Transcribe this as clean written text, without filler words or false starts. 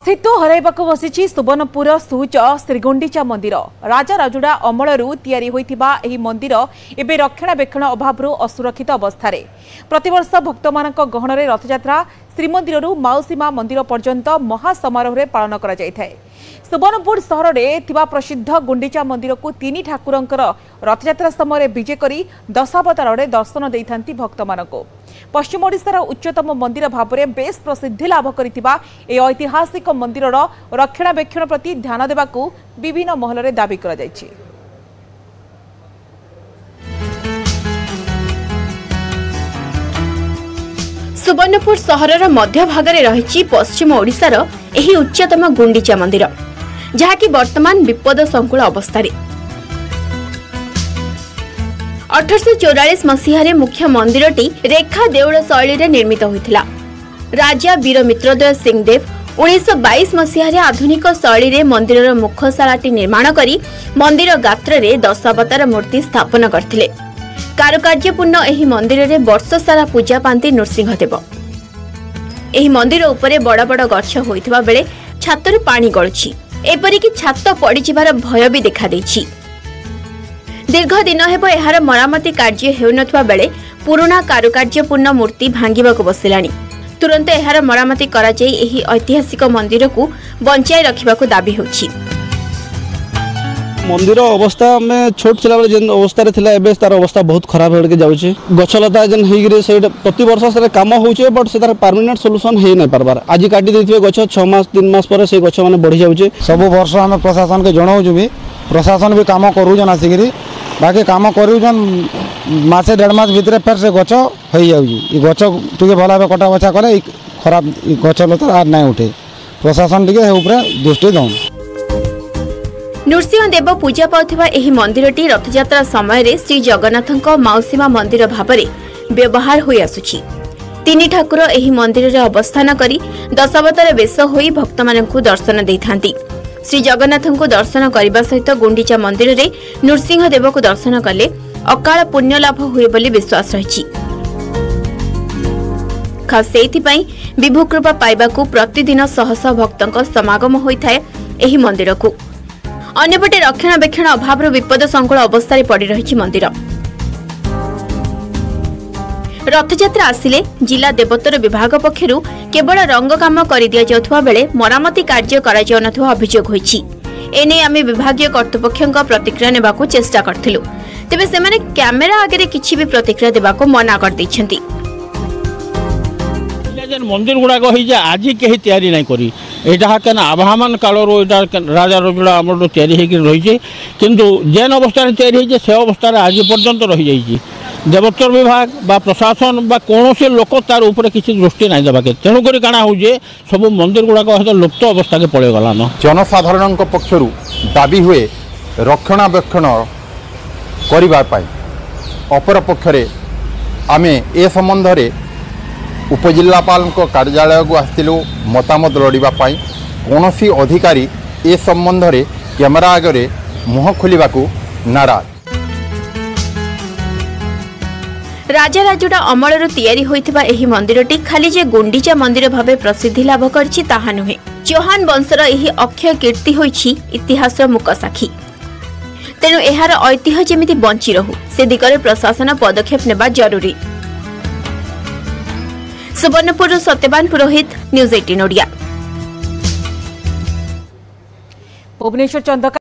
स्थित हरैबाक बसी सुवर्णपुर सुच श्रीगुंडीचा मंदिर राजा राजुड़ा अमलरू तैयारी होइथिबा एही मंदिर एबे रक्षणाबेक्षण अभाव असुरक्षित अवस्था प्रतिवर्ष भक्त मानक गहन रथयात्रा श्रीमंदिर माउसीमा मंदिर पर्यंत महासमारोह पालन करा जायथाय। सुवर्णपुर सहर में प्रसिद्ध गुंडीचा मंदिर को तीन ठाकुरंकर रथयात्रा समय विजे करी दशावतार दर्शन देइथांती भक्त मानक। पश्चिम ओडिशार उच्चतम मंदिर भाव में बेस प्रसिद्धि लाभ करिथिबा ए ऐतिहासिक मंदिर रक्षणाबेक्षण प्रति ध्यान देबाकू विभिन्न महल में दाबी करा जायछि। सुवर्णपुर सहरर मध्य भागरे रहिछि पश्चिम ओडिशार एही उच्चतम गुंडीचा मंदिर जहाँकि वर्तमान विपद संकुल अवस्था। 1844 मसीह मुख्य मंदिरटी रेखा देउल शैली निर्मित होइथिला। राजा वीर मित्रद्वय सिंहदेव 1922 मसीह आधुनिक शैली मंदिर मुखशालाटी निर्माण करी मंदिर गात्र रे दशावतार मूर्ति स्थापन करथिले। कारुकार्यपूर्ण एही मंदिर रे वर्ष सारा पूजा पांती नृसिंहदेव। एही मंदिर उपरे बड़ बड़ गछ होइथिबा बेले छातरु पानी गळुछि, एपरिकी छात पड़िजिबार भय भी देखा देछि। दीर्घ दिन हेबो एहार मरामती कार्य हेउनथवा बेले पुराना कारुकार्यपूर्ण मूर्ति भांगिबाको बसिलानी। तुरंत एहार मरामती करा जाई एही ऐतिहासिक मंदिर को बंचाई रखिबाको दाबी होछि। मंदिर अवस्था में छोट थिला बेले जेन अवस्था रे थिला एबे तार अवस्था बहुत खराब होड़ के जाउछि। गछलता जेन हेगिरे से प्रति वर्ष से काम होउछि बट से तार परमानेंट सॉल्यूशन हे नै परबार। आज काटी देथिबे गछ 6 मास 3 मास पर से गछ माने बढ़ी जाउछि। सब वर्ष हम प्रशासन के जणाउ जुबी, प्रशासन भी काम करू जन आसिगिरी बाकी काम करू जन मासे 1.5 मास भीतर फेर से गछ होई जाउछि। ई गछ तुके भला बे कटा बचा करे खराब गछलता आ नै उठे। प्रशासन टिके हे ऊपर दृष्टि दउन। नृसिंहदेव पूजा पाउथिबा एही मंदिरटी रथयात्रा समय श्री जगन्नाथक माउसीमा मंदिर भावरे व्यवहार होई आसुछि। तीन ठाकुर एही मंदिर रे अवस्थान करी दशावतार वेश होई भक्त मानकु दर्शन देइथांती। श्री जगन्नाथଙ୍କୁ दर्शन करबा सहित गुंडीचा मंदिर रे नृसिंहदेव को दर्शन कले अकाल पुण्य लाभ हुए बोली विश्वास रहिछि। खास सेति पई विभु कृपा पाइबाकू प्रतिदिन शह शह भक्तक समागम होइथाय एही मंदिर को। अन्यपटे रक्षणाबेक्षण अभाव विपद संकुल अवस्था पड़ी रही मंदिर। रथयात्रा आसिले जिला देवोत्तर विभाग पक्षरु केवल रंग काम कर दि जाउथवा बेले मरामती कार्य करा जाउनथवा अभियोग होइछि। एने आमे विभागीय कर्तृपक्षक प्रतिक्रिया नेबाकू चेष्टा करथिलु, तेबे सेमाने कैमेरा आगे किछि भी प्रतिक्रिया देबाकू मना कर दैछन्ति। मंदिर गुड़ाक आज कहीं तैयारी नहीं करी यहाँ क्या आभामान काल राजा रजुड़ा आमर तैयारी रही किंतु जेन अवस्था तैयारी से अवस्था आज पर्यंत रही जाइए। देवोत्तर विभाग बा प्रशासन बा कौन से लोक तार ऊपर किसी दृष्टि नहीं देवाके तेणुक काଣା हो सब मंदिर गुड़ाक लुप्त अवस्था के पड़े गलान। जनसाधारण पक्षर दाबी हुए रक्षणाबेक्षण करने अपर पक्षरे आमे ए संबंध में उपजिलापाल कार्यालय को आसलु मतामत लड़ाई। कौन सी अधिकारी ए संबंध में कैमेरा आगे मुह खोलने को नाराज। राजा राजुड़ा अमलरू तैयारी होइथिबा एही मंदिरटी खाली जे गुंडीचा मंदिर भावे प्रसिद्धि लाभ करछि ताहा नुहे। चौहान वंशर एही अक्षय कीर्ति होइछि इतिहास मुक साक्षी। तेणु एहार ऐतिह्य जेमिति बंची रहू से दिगरे प्रशासन पदक्षेप नेबा जरूरी। सुवर्णपुर सत्यवान पुरोहित, न्यूज 18 ओडिया। भुवनेश्वर चंद्रका।